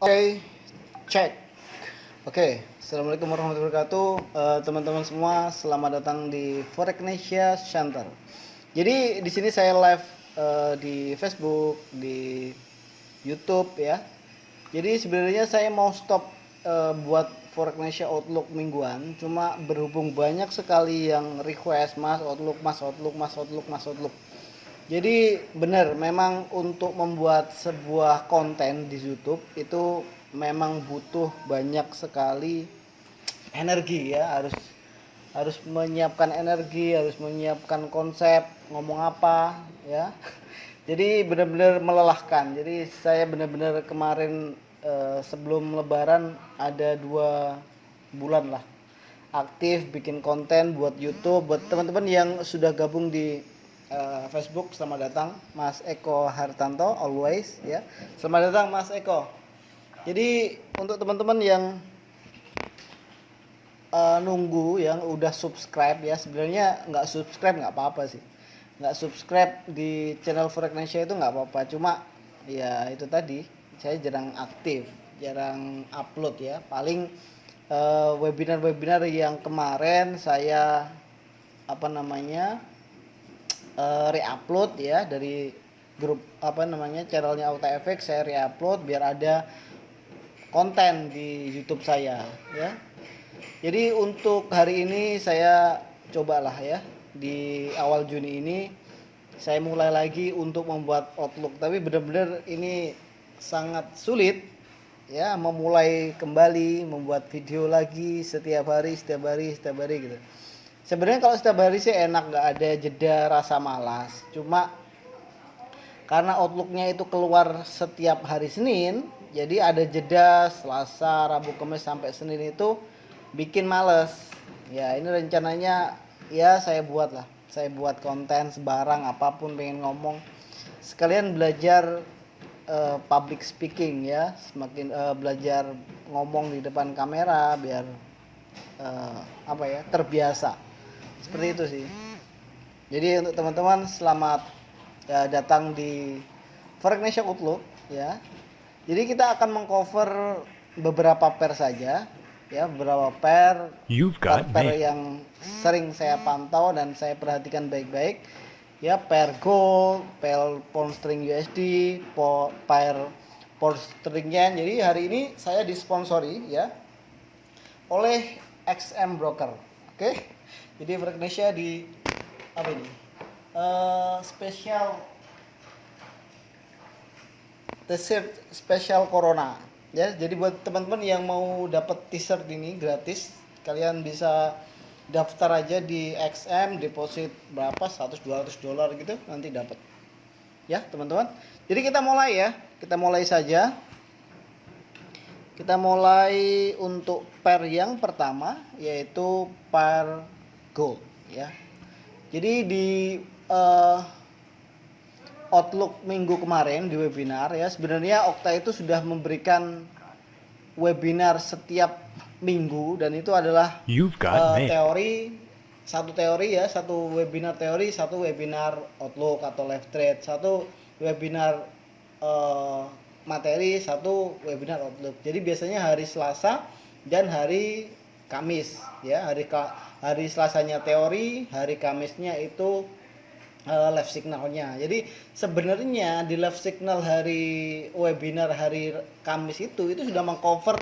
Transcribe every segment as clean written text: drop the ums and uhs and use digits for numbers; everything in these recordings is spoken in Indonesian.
Oke, cek. Oke, assalamualaikum warahmatullahi wabarakatuh, teman-teman semua. Selamat datang di Foreknesia Center. Jadi di sini saya live di Facebook, di YouTube ya. Jadi sebenarnya saya mau stop buat Foreknesia Outlook mingguan, cuma berhubung banyak sekali yang request Mas Outlook, Mas Outlook, Mas Outlook, Mas Outlook. Jadi benar, memang untuk membuat sebuah konten di YouTube itu memang butuh banyak sekali energi ya, harus menyiapkan energi, harus menyiapkan konsep, ngomong apa ya. Jadi benar-benar melelahkan. Jadi saya benar-benar kemarin sebelum Lebaran ada 2 bulan lah aktif bikin konten buat YouTube. Buat teman-teman yang sudah gabung di Facebook, selamat datang Mas Eko Hartanto, always ya. Selamat datang Mas Eko. Jadi untuk teman-teman yang nunggu yang udah subscribe ya, sebenarnya nggak subscribe nggak apa-apa sih, nggak subscribe di channel Foreknesia itu nggak apa-apa, cuma ya itu tadi saya jarang aktif, jarang upload ya. Paling webinar-webinar yang kemarin saya reupload ya dari grup channelnya AutoFX, saya reupload biar ada konten di YouTube saya ya. Jadi untuk hari ini saya cobalah ya, di awal Juni ini saya mulai lagi untuk membuat Outlook, tapi benar-benar ini sangat sulit ya, memulai kembali membuat video lagi setiap hari gitu. Sebenarnya kalau setiap hari sih enak, nggak ada jeda rasa malas. Cuma karena Outlooknya itu keluar setiap hari Senin, jadi ada jeda Selasa, Rabu, Kamis sampai Senin itu bikin males. Ya ini rencananya ya saya buat konten sebarang apapun, pengen ngomong. Sekalian belajar public speaking ya, semakin belajar ngomong di depan kamera biar terbiasa. Seperti itu sih. Jadi untuk teman-teman selamat datang di Foreknesia Outlook ya. Jadi kita akan mengcover beberapa pair saja ya, beberapa pair yang sering saya pantau dan saya perhatikan baik-baik ya. Pair gold, pair pound sterling USD, pair pound sterling yen. Jadi hari ini saya disponsori ya oleh XM Broker. Oke. Jadi Foreknesia di spesial t-shirt spesial Corona ya. Jadi buat teman-teman yang mau dapat t-shirt ini gratis, kalian bisa daftar aja di XM, deposit berapa, $100-200 gitu, nanti dapat ya teman-teman. Jadi kita mulai ya, kita mulai saja. Kita mulai untuk pair yang pertama, yaitu pair gold ya. Jadi di Outlook minggu kemarin di webinar ya, sebenarnya Okta itu sudah memberikan webinar setiap minggu, dan itu adalah satu webinar teori, satu webinar Outlook atau live trade, satu webinar materi, satu webinar Outlook. Jadi biasanya hari Selasa dan hari Kamis ya. Hari Selasanya teori, hari Kamisnya itu live signalnya. Jadi sebenarnya di live signal hari webinar hari Kamis itu sudah mengcover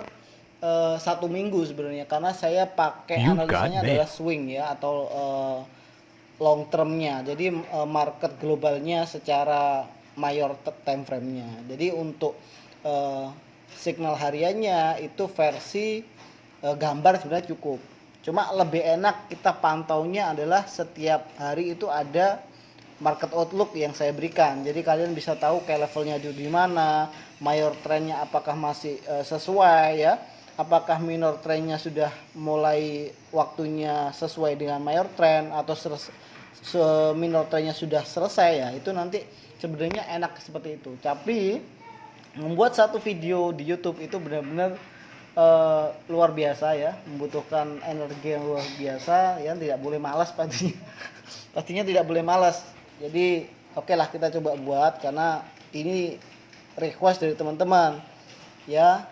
1 minggu sebenarnya, karena saya pakai analisanya adalah swing ya, atau long termnya. Jadi market globalnya secara mayor time frame-nya. Jadi untuk signal hariannya itu versi gambar sebenarnya cukup. Cuma lebih enak kita pantaunya adalah setiap hari itu ada market outlook yang saya berikan. Jadi kalian bisa tahu kayak levelnya di mana, mayor trendnya apakah masih sesuai ya, apakah minor trendnya sudah mulai waktunya sesuai dengan mayor trend, atau minor trendnya sudah selesai ya. Itu nanti sebenarnya enak seperti itu. Tapi membuat satu video di YouTube itu benar-benar luar biasa ya, membutuhkan energi yang luar biasa ya, tidak boleh malas pastinya tidak boleh malas. Jadi oke lah, kita coba buat, karena ini request dari teman-teman ya.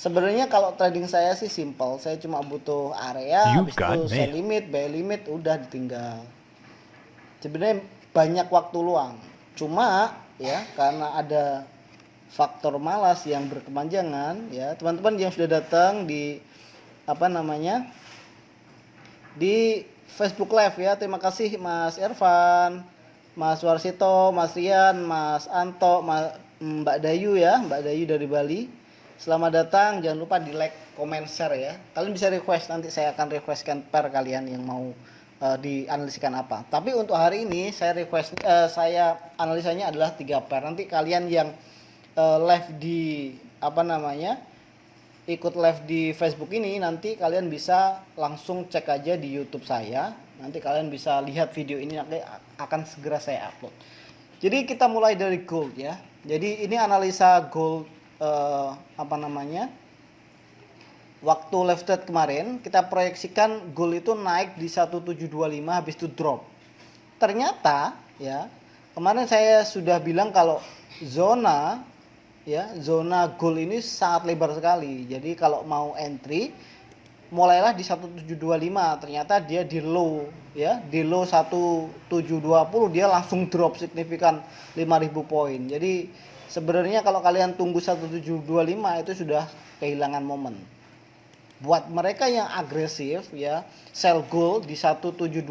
Sebenarnya kalau trading saya sih simple, saya cuma butuh area, You habis itu got sell mail. limit, buy limit, udah ditinggal. Sebenarnya banyak waktu luang, cuma ya karena ada faktor malas yang berkepanjangan, ya teman-teman yang sudah datang di apa namanya di Facebook Live ya, terima kasih Mas Ervan, Mas Warsito, Mas Rian, Mas Anto, Mbak Dayu ya, Mbak Dayu dari Bali. Selamat datang, jangan lupa di like, comment, share ya. Kalian bisa request, nanti saya akan requestkan per kalian yang mau dianalisikan apa. Tapi untuk hari ini saya analisanya adalah 3 pair. Nanti kalian yang live di apa namanya ikut live di Facebook ini, nanti kalian bisa langsung cek aja di YouTube saya. Nanti kalian bisa lihat video ini, nanti akan segera saya upload. Jadi kita mulai dari gold ya. Jadi ini analisa gold apa namanya? Waktu live trade kemarin kita proyeksikan gold itu naik di 1725 habis itu drop. Ternyata ya, kemarin saya sudah bilang kalau zona gold ini sangat lebar sekali. Jadi kalau mau entry mulailah di 1725, ternyata dia di low ya, di low 1720 dia langsung drop signifikan 5000 poin. Jadi sebenarnya kalau kalian tunggu 1725 itu sudah kehilangan momen. Buat mereka yang agresif ya, sell gold di 1720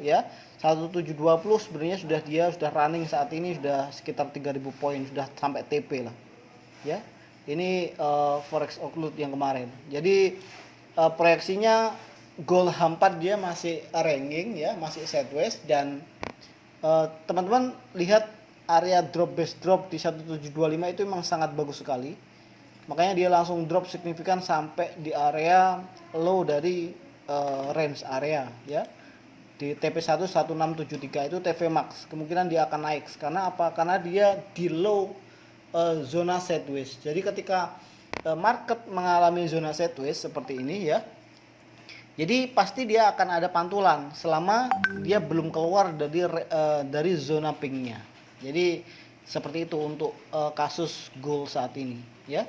ya. 1720 sebenarnya sudah running saat ini sudah sekitar 3000 poin, sudah sampai TP lah. Ya. Ini forex outlook yang kemarin. Jadi proyeksinya gold H4 dia masih ranking ya, masih sideways, dan teman-teman lihat area drop base drop di 1725 itu memang sangat bagus sekali. Makanya dia langsung drop signifikan sampai di area low dari range area ya. Di TP1 1673 itu TV max. Kemungkinan dia akan naik. Karena apa? Karena dia di low zona sideways. Jadi ketika market mengalami zona sideways seperti ini ya, jadi pasti dia akan ada pantulan selama dia belum keluar dari zona pinknya. Jadi seperti itu untuk kasus gold saat ini ya.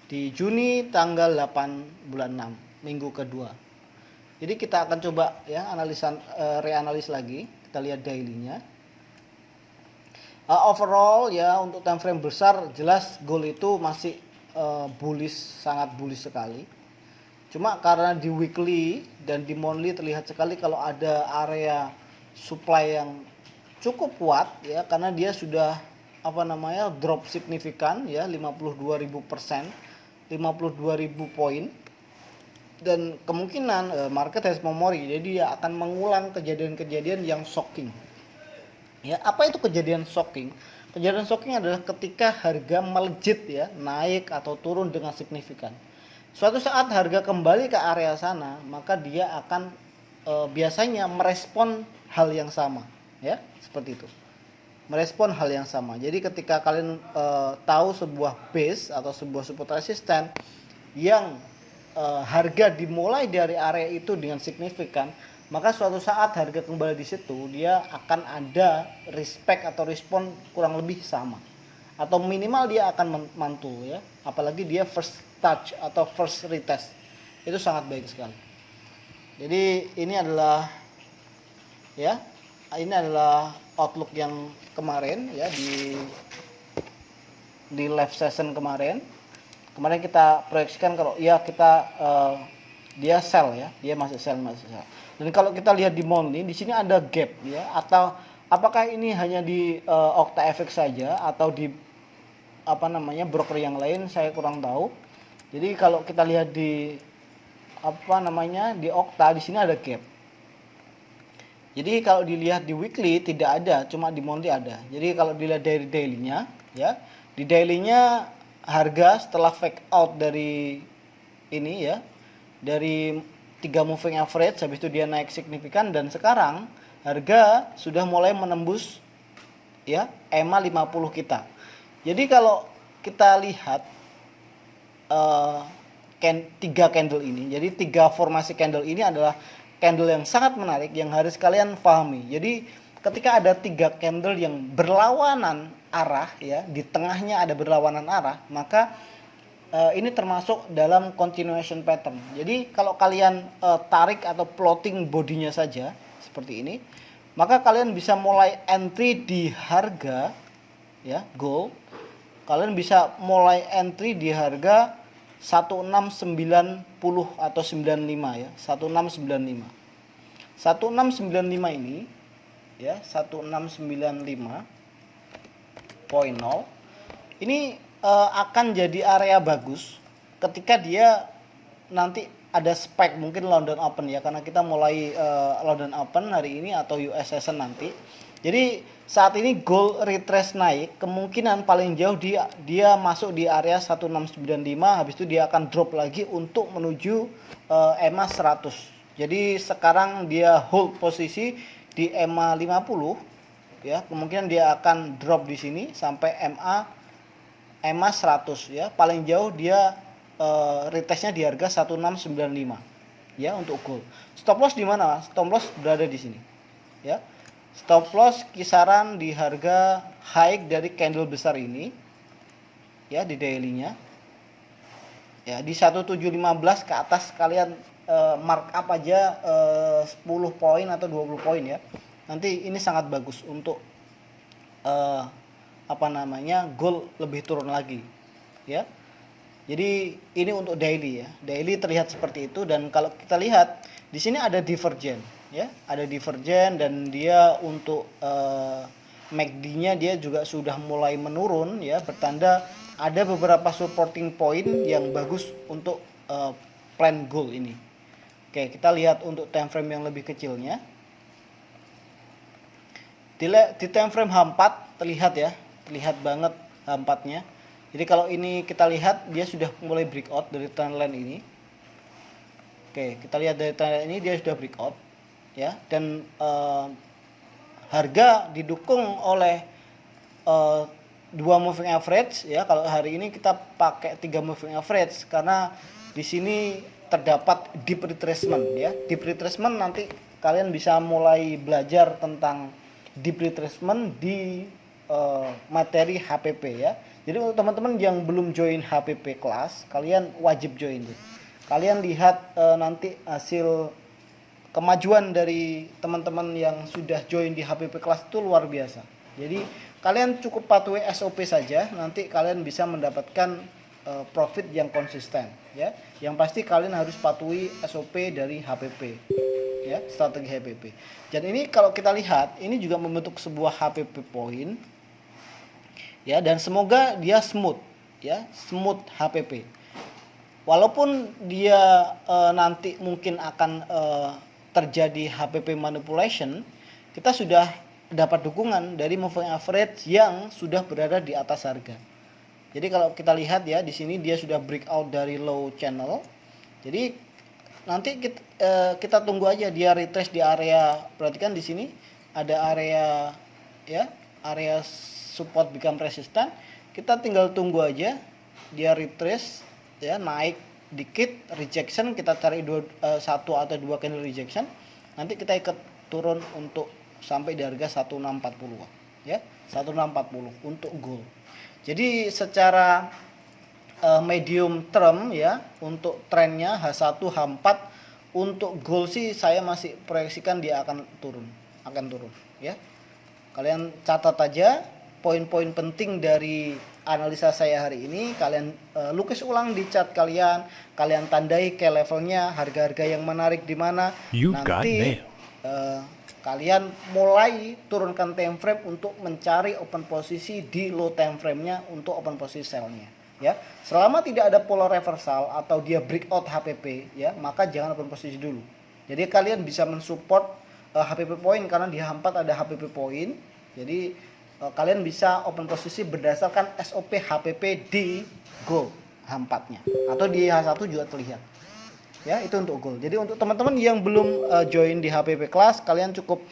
Di Juni tanggal 8 bulan 6 minggu kedua. Jadi kita akan coba ya reanalis lagi. Kita lihat dailynya. Overall ya untuk time frame besar jelas gold itu masih bullish, sangat bullish sekali. Cuma karena di weekly dan di monthly terlihat sekali kalau ada area supply yang cukup kuat ya, karena dia sudah drop signifikan ya, 52.000%, 52.000 poin, dan kemungkinan market has memory, jadi dia akan mengulang kejadian-kejadian yang shocking ya. Apa itu kejadian shocking? Kejadian shocking adalah ketika harga melejit ya, naik atau turun dengan signifikan. Suatu saat harga kembali ke area sana, maka dia akan biasanya merespon hal yang sama ya, seperti itu. Merespon hal yang sama. Jadi ketika kalian tahu sebuah base atau sebuah support resisten yang harga dimulai dari area itu dengan signifikan, maka suatu saat harga kembali di situ, dia akan ada respect atau respon kurang lebih sama, atau minimal dia akan mantul ya. Apalagi dia first touch atau first retest, itu sangat baik sekali. Jadi ini adalah outlook yang kemarin ya, di live session kemarin kita proyeksikan kalau ya kita dia sell ya, dia masih sell. Dan kalau kita lihat di monthly, di sini ada gap ya, atau apakah ini hanya di OctaFX saja atau di broker yang lain, saya kurang tahu. Jadi kalau kita lihat di di Okta, di sini ada gap. Jadi kalau dilihat di weekly tidak ada, cuma di monthly ada. Jadi kalau dilihat dari dailynya ya, di dailynya harga setelah fake out dari ini ya, dari 3 moving average, habis itu dia naik signifikan, dan sekarang harga sudah mulai menembus ya EMA 50 kita. Jadi kalau kita lihat 3 candle ini, jadi 3 formasi candle ini adalah candle yang sangat menarik yang harus kalian pahami. Jadi ketika ada 3 candle yang berlawanan arah ya, di tengahnya ada berlawanan arah, maka ini termasuk dalam continuation pattern. Jadi kalau kalian tarik atau plotting bodinya saja seperti ini, maka kalian bisa mulai entry di harga ya gold. Kalian bisa mulai entry di harga 1690 atau 95 ya, 1695. 1695 ini ya, 1695.0 ini akan jadi area bagus ketika dia nanti ada spike, mungkin London Open ya, karena kita mulai London Open hari ini atau US Session nanti. Jadi saat ini gold retrace naik, kemungkinan paling jauh dia masuk di area 1695, habis itu dia akan drop lagi untuk menuju EMA 100. Jadi sekarang dia hold posisi di EMA 50 ya, kemungkinan dia akan drop di sini sampai EMA 100 ya. Paling jauh dia retestnya di harga 1695 ya untuk gold. Stop loss di mana? Stop loss berada di sini ya. Stop loss kisaran di harga high dari candle besar ini ya, di daily-nya ya, di 1715 ke atas kalian markup aja 10 poin atau 20 poin ya. Nanti ini sangat bagus untuk gold lebih turun lagi ya. Jadi ini untuk daily ya. Daily terlihat seperti itu, dan kalau kita lihat di sini ada divergen ya, ada divergen, dan dia untuk MACD-nya dia juga sudah mulai menurun ya, bertanda ada beberapa supporting point yang bagus untuk plan gold ini. Oke, kita lihat untuk time frame yang lebih kecilnya. Di time frame H4 terlihat ya, terlihat banget H4-nya. Jadi kalau ini kita lihat dia sudah mulai breakout dari trendline ini. Oke, kita lihat dari trendline ini dia sudah breakout ya, dan harga didukung oleh 2 moving average ya. Kalau hari ini kita pakai 3 moving average karena di sini terdapat deep retracement ya. Deep retracement nanti kalian bisa mulai belajar tentang deep retracement di materi HPP ya. Jadi untuk teman-teman yang belum join HPP kelas, kalian wajib join tuh. Kalian lihat nanti hasil kemajuan dari teman-teman yang sudah join di HPP kelas itu luar biasa. Jadi kalian cukup patuhi SOP saja, nanti kalian bisa mendapatkan profit yang konsisten ya. Yang pasti kalian harus patuhi SOP dari HPP ya, strategi HPP. Dan ini kalau kita lihat ini juga membentuk sebuah HPP point ya, dan semoga dia smooth ya, smooth HPP. Walaupun dia nanti mungkin akan terjadi HPP manipulation, kita sudah dapat dukungan dari moving average yang sudah berada di atas harga. Jadi kalau kita lihat ya, di sini dia sudah breakout dari low channel. Jadi nanti kita tunggu aja dia retrace di area, perhatikan di sini ada area ya, area support become resistant. Kita tinggal tunggu aja dia retrace ya, naik dikit rejection, kita cari 1 atau 2 candle rejection, nanti kita ikut turun untuk sampai di harga 1640 ya, 1640 untuk gold. Jadi secara medium term ya, untuk trennya H1 H4 untuk gold sih saya masih proyeksikan dia akan turun ya. Kalian catat aja poin-poin penting dari analisa saya hari ini, kalian lukis ulang di chart kalian tandai ke levelnya, harga-harga yang menarik di mana. Nanti kalian mulai turunkan time frame untuk mencari open posisi di low time frame-nya untuk open posisi sell-nya ya. Selama tidak ada pola reversal atau dia breakout HPP ya, maka jangan open posisi dulu. Jadi kalian bisa mensupport HPP point karena di H4 ada HPP point. Jadi kalian bisa open posisi berdasarkan SOP HPP di gold H4-nya atau di H1 juga terlihat. Ya, itu untuk gold. Jadi untuk teman-teman yang belum join di HPP kelas, kalian cukup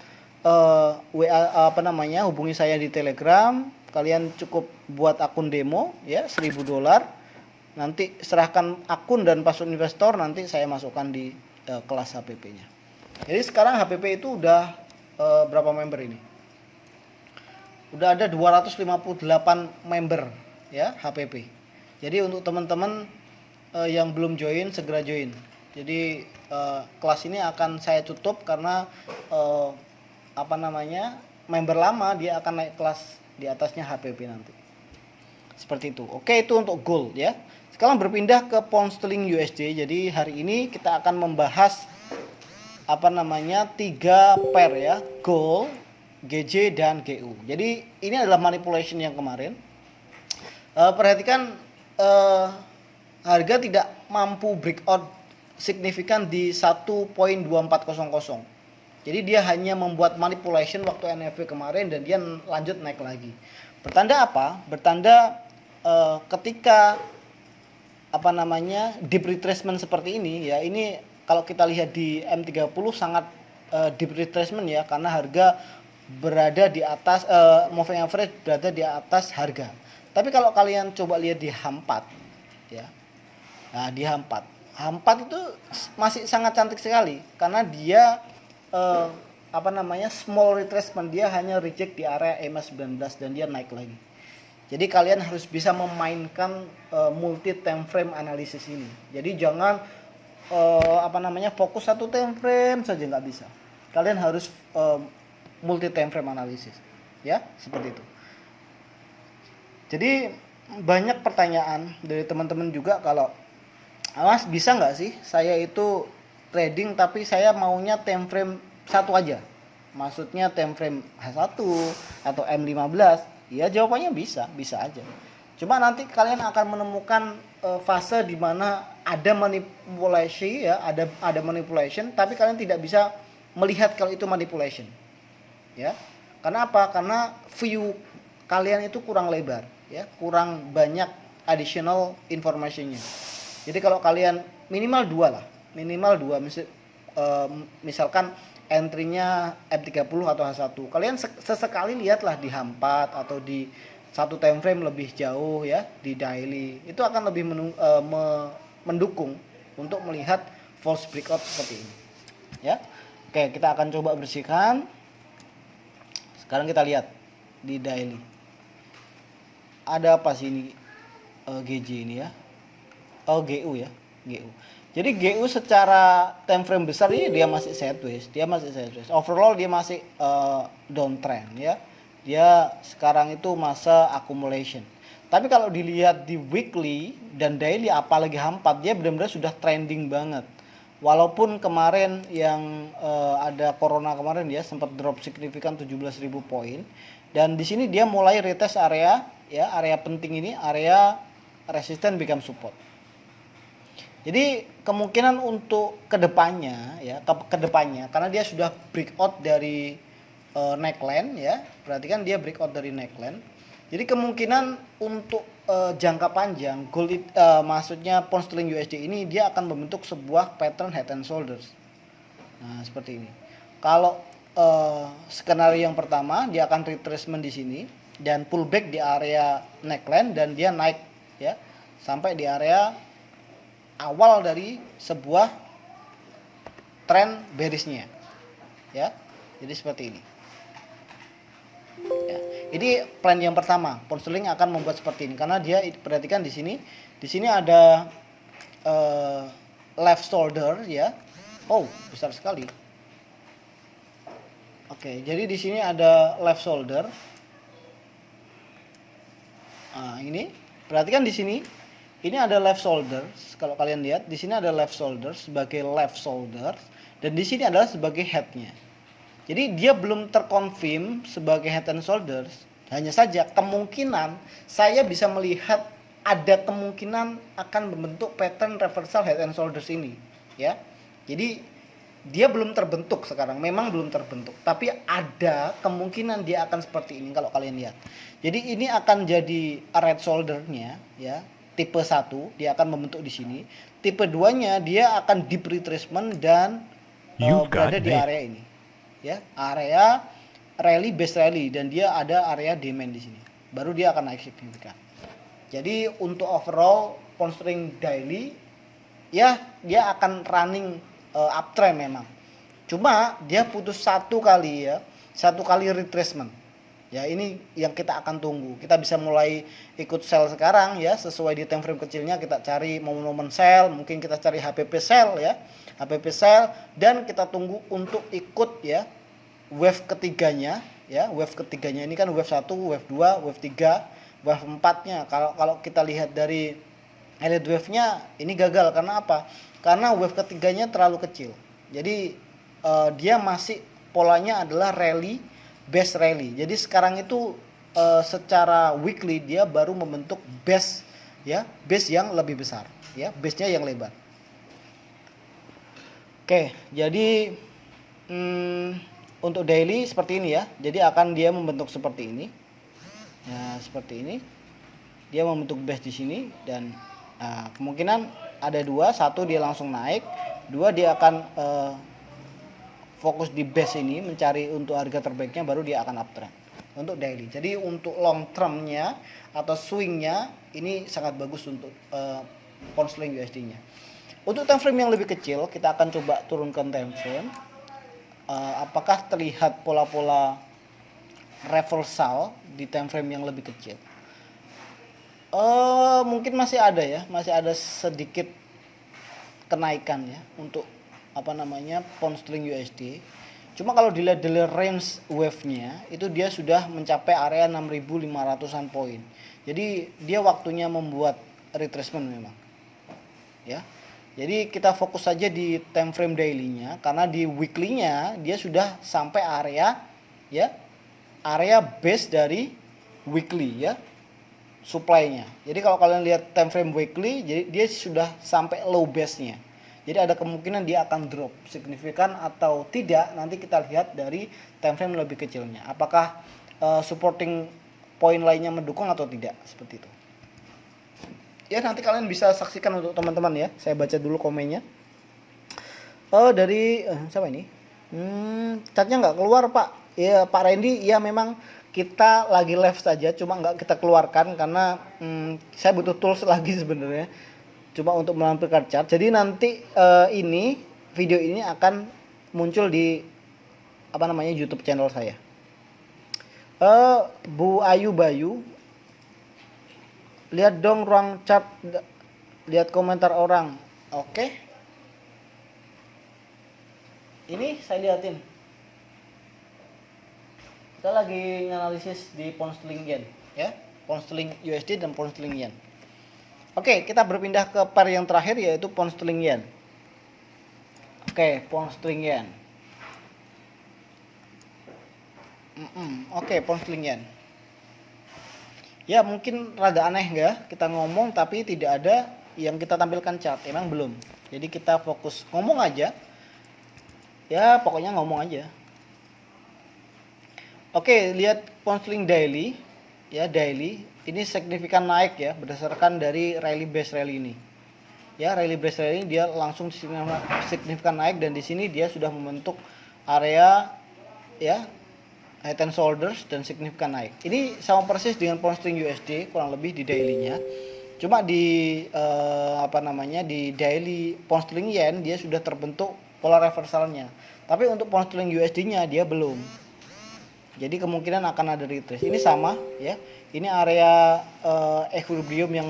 hubungi saya di Telegram. Kalian cukup buat akun demo ya, $1.000. Nanti serahkan akun dan password investor, nanti saya masukkan di kelas HPP-nya. Jadi sekarang HPP itu udah berapa member ini? Udah ada 258 member ya HPP. Jadi untuk teman-teman yang belum join, segera join. Jadi kelas ini akan saya tutup karena member lama dia akan naik kelas di atasnya HPP nanti. Seperti itu. Oke, itu untuk gold ya. Sekarang berpindah ke pound sterling USD. Jadi hari ini kita akan membahas 3 pair ya, gold, GJ dan GU. Jadi ini adalah manipulation yang kemarin. Perhatikan harga tidak mampu breakout signifikan di 1.2400. Jadi dia hanya membuat manipulation waktu NFP kemarin dan dia lanjut naik lagi. Bertanda apa? Bertanda ketika deep retracement seperti ini ya, ini kalau kita lihat di M30 sangat deep retracement ya, karena harga berada di atas moving average berada di atas harga. Tapi kalau kalian coba lihat di H4 ya. Nah, di H4 itu masih sangat cantik sekali karena dia small retracement, dia hanya reject di area EMA 19 dan dia naik lagi. Jadi kalian harus bisa memainkan multi time frame analisis ini. Jadi jangan fokus satu time frame saja, nggak bisa. Kalian harus multi time frame analisis, ya seperti itu. Jadi banyak pertanyaan dari teman-teman juga, kalau Mas bisa nggak sih saya itu trading tapi saya maunya time frame satu aja, maksudnya time frame H1 atau M15. Ya jawabannya bisa aja. Cuma nanti kalian akan menemukan fase di mana ada manipulasi ya, ada manipulation, tapi kalian tidak bisa melihat kalau itu manipulation. Ya. Karena apa? Karena view kalian itu kurang lebar, ya, kurang banyak additional information-nya. Jadi kalau kalian minimal 2, misalkan entry-nya M30 atau H1. Kalian sesekali lihatlah di H4 atau di satu time frame lebih jauh ya, di daily. Itu akan lebih mendukung untuk melihat false breakout seperti ini. Ya. Oke, kita akan coba bersihkan. Sekarang kita lihat di daily. Ada apa sih ini GJ ini ya? Oh, GU ya, GU. Jadi GU secara time frame besar ini dia masih sideways, Overall dia masih downtrend ya. Dia sekarang itu masa accumulation. Tapi kalau dilihat di weekly dan daily, apalagi H4, dia benar-benar sudah trending banget. Walaupun kemarin yang ada corona kemarin dia sempat drop signifikan 17.000 poin, dan di sini dia mulai retest area penting ini, area resisten become support. Jadi kemungkinan untuk kedepannya karena dia sudah breakout dari neckline ya, perhatikan dia breakout dari neckline. Jadi kemungkinan untuk jangka panjang gold maksudnya pound sterling USD ini dia akan membentuk sebuah pattern head and shoulders. Nah seperti ini. Kalau skenario yang pertama dia akan retracement di sini dan pullback di area neckline dan dia naik ya sampai di area awal dari sebuah tren bearishnya ya. Jadi seperti ini ya. Ini plan yang pertama, pound sterling akan membuat seperti ini karena dia, perhatikan di sini ada left shoulder ya. Oh besar sekali. Oke, jadi di sini ada left shoulder. Nah ini perhatikan di sini. Ini ada left shoulder, kalau kalian lihat di sini ada left shoulder sebagai left shoulder dan di sini adalah sebagai headnya. Jadi dia belum terkonfirm sebagai head and shoulders. Hanya saja kemungkinan saya bisa melihat ada kemungkinan akan membentuk pattern reversal head and shoulders ini, ya. Jadi dia belum terbentuk sekarang, memang belum terbentuk, tapi ada kemungkinan dia akan seperti ini kalau kalian lihat. Jadi ini akan jadi red shoulder-nya, ya. Tipe 1 dia akan membentuk di sini. Tipe 2-nya dia akan deep retracement dan berada di area ini. Ya, area rally base rally dan dia ada area demand di sini. Baru dia akan naik signifikan. Jadi untuk overall pound sterling daily ya dia akan running uptrend memang. Cuma dia putus satu kali retracement. Ya, ini yang kita akan tunggu. Kita bisa mulai ikut sell sekarang ya, sesuai di time frame kecilnya kita cari momen-momen sell, mungkin kita cari HPP sell ya. HPP sell, dan kita tunggu untuk ikut ya wave ketiganya ya. Wave ketiganya ini kan wave 1, wave 2, wave 3, wave 4-nya. Kalau kita lihat dari elite wave-nya ini gagal karena apa? Karena wave ketiganya terlalu kecil. Jadi dia masih polanya adalah rally, base rally. Jadi sekarang itu secara weekly dia baru membentuk base ya, base yang lebih besar ya, base-nya yang lebar. Oke, jadi untuk daily seperti ini ya. Jadi akan dia membentuk seperti ini. Ya, seperti ini. Dia membentuk base di sini dan kemungkinan ada dua, satu dia langsung naik, dua dia akan fokus di base ini mencari untuk harga terbaiknya, baru dia akan uptrend untuk daily. Jadi untuk long termnya atau swingnya ini sangat bagus untuk pound sterling USD nya. Untuk time frame yang lebih kecil kita akan coba turunkan time frame. Apakah terlihat pola-pola reversal di time frame yang lebih kecil? Mungkin masih ada ya, masih ada sedikit kenaikan ya untuk pound sterling USD. Cuma kalau dilihat dari range wave-nya itu dia sudah mencapai area 6.500-an poin. Jadi dia waktunya membuat retracement memang. Ya. Jadi kita fokus saja di time frame daily-nya karena di weekly-nya dia sudah sampai area ya, area base dari weekly ya, supply-nya. Jadi kalau kalian lihat time frame weekly, jadi dia sudah sampai low base-nya. Jadi ada kemungkinan dia akan drop signifikan atau tidak, nanti kita lihat dari time frame lebih kecilnya. Apakah supporting point lainnya mendukung atau tidak, seperti itu. Ya, nanti kalian bisa saksikan untuk teman-teman ya. Saya baca dulu komennya. Dari siapa ini? Chatnya nggak keluar Pak. Ya Pak Randy, ya memang kita lagi live saja, cuma nggak kita keluarkan karena saya butuh tools lagi sebenarnya. Cuma untuk menampilkan chart. Jadi nanti ini video ini akan muncul di YouTube channel saya. Bu Ayu Bayu, lihat dong ruang chat, lihat komentar orang. Oke. Ini saya liatin. Kita lagi analisis di pound sterling yen ya, pound sterling USD dan pound sterling yen. Oke, kita berpindah ke pair yang terakhir yaitu pound sterling yen. Oke, pound sterling yen. Oke, pound sterling yen. Ya, mungkin rada aneh ya kita ngomong tapi tidak ada yang kita tampilkan chart. Emang belum. Jadi kita fokus ngomong aja. Ya, pokoknya ngomong aja. Oke, lihat pound sterling daily. Ya, daily. Ini signifikan naik ya berdasarkan dari rally base rally ini. Ya, rally base rally ini dia langsung signifikan naik dan di sini dia sudah membentuk area ya head and shoulders dan signifikan naik. Ini sama persis dengan pound sterling USD kurang lebih di daily-nya. Cuma di di daily pound sterling yen dia sudah terbentuk pola reversalnya. Tapi untuk pound sterling USD-nya dia belum. Jadi kemungkinan akan ada retrace. Ini sama ya. Ini area equilibrium yang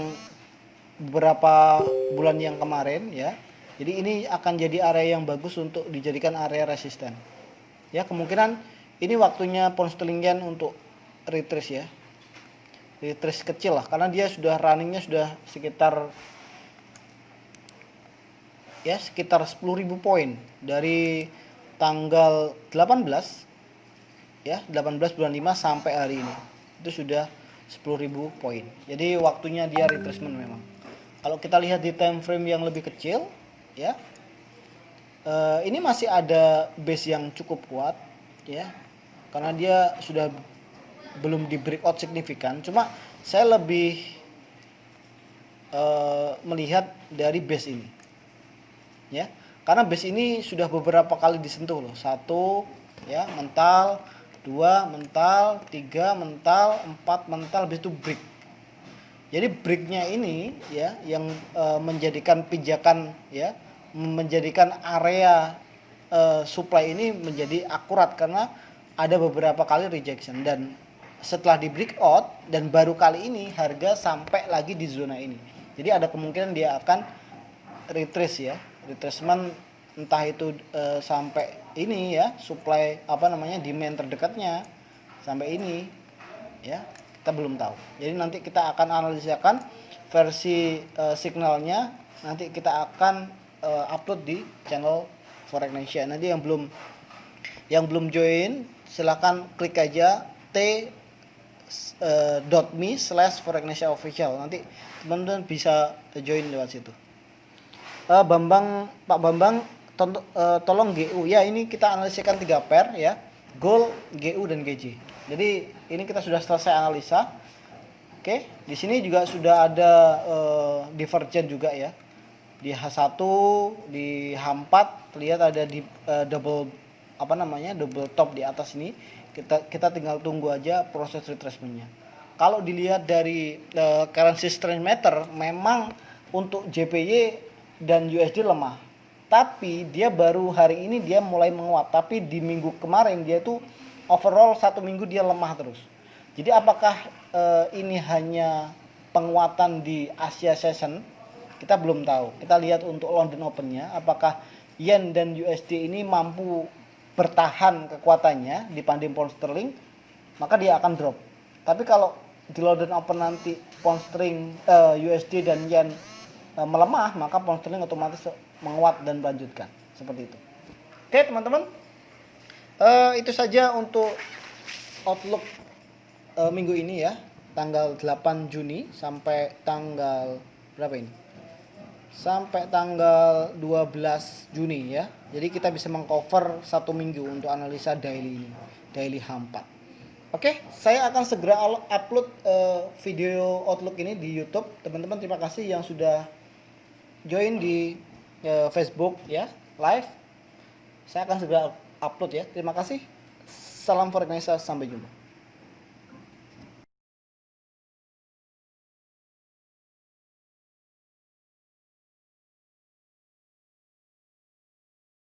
beberapa bulan yang kemarin ya. Jadi ini akan jadi area yang bagus untuk dijadikan area resisten. Ya, kemungkinan ini waktunya pound sterling yen untuk retrace ya. Retrace kecil lah karena dia sudah runningnya sudah sekitar 10.000 poin dari tanggal 18 ya, 18 bulan 5 sampai hari ini. Itu sudah 10.000 poin. Jadi waktunya dia retracement memang. Kalau kita lihat di time frame yang lebih kecil ya, ini masih ada base yang cukup kuat ya. Karena dia sudah belum di breakout signifikan. Cuma saya lebih melihat dari base ini. Ya. Karena base ini sudah beberapa kali disentuh loh. 1 ya, mental, 2 mental, 3 mental, 4 mental, habis itu break. Jadi breaknya ini ya yang menjadikan pijakan ya, menjadikan area supply ini menjadi akurat karena ada beberapa kali rejection dan setelah di breakout dan baru kali ini harga sampai lagi di zona ini. Jadi ada kemungkinan dia akan retrace ya, retracement entah itu sampai ini ya, supply demand terdekatnya sampai ini ya, kita belum tahu. Jadi nanti kita akan analisakan versi signalnya, nanti kita akan upload di channel Forex Indonesia. Nanti yang belum join silahkan klik aja t.me/Forex Indonesia official. Nanti teman-teman bisa join lewat situ. Pak Bambang tolong GU ya, ini kita analisikan 3 pair ya, Gold, GU dan GJ. Jadi ini kita sudah selesai analisa. Oke, di sini juga sudah ada divergen juga ya, di H1, di H4 lihat ada di double top di atas ini. Kita tinggal tunggu aja proses retracementnya. Kalau dilihat dari currency strength meter, memang untuk JPY dan USD lemah, tapi dia baru hari ini dia mulai menguat, tapi di minggu kemarin dia tuh overall 1 minggu dia lemah terus. Jadi apakah ini hanya penguatan di Asia Session, kita belum tahu. Kita lihat untuk London Open-nya, apakah yen dan USD ini mampu bertahan kekuatannya dibanding pound sterling, maka dia akan drop. Tapi kalau di London Open nanti pound sterling, USD dan yen melemah, maka pound sterling otomatis menguat dan melanjutkan seperti itu. Oke teman-teman, itu saja untuk outlook minggu ini ya, tanggal 8 Juni sampai tanggal berapa ini? Sampai tanggal 12 Juni ya. Jadi kita bisa mengcover 1 minggu untuk analisa daily ini, daily H4. Oke, saya akan segera upload video outlook ini di YouTube. Teman-teman terima kasih yang sudah join di Facebook ya, live. Saya akan segera upload ya. Terima kasih. Salam Forex Indonesia, sampai jumpa.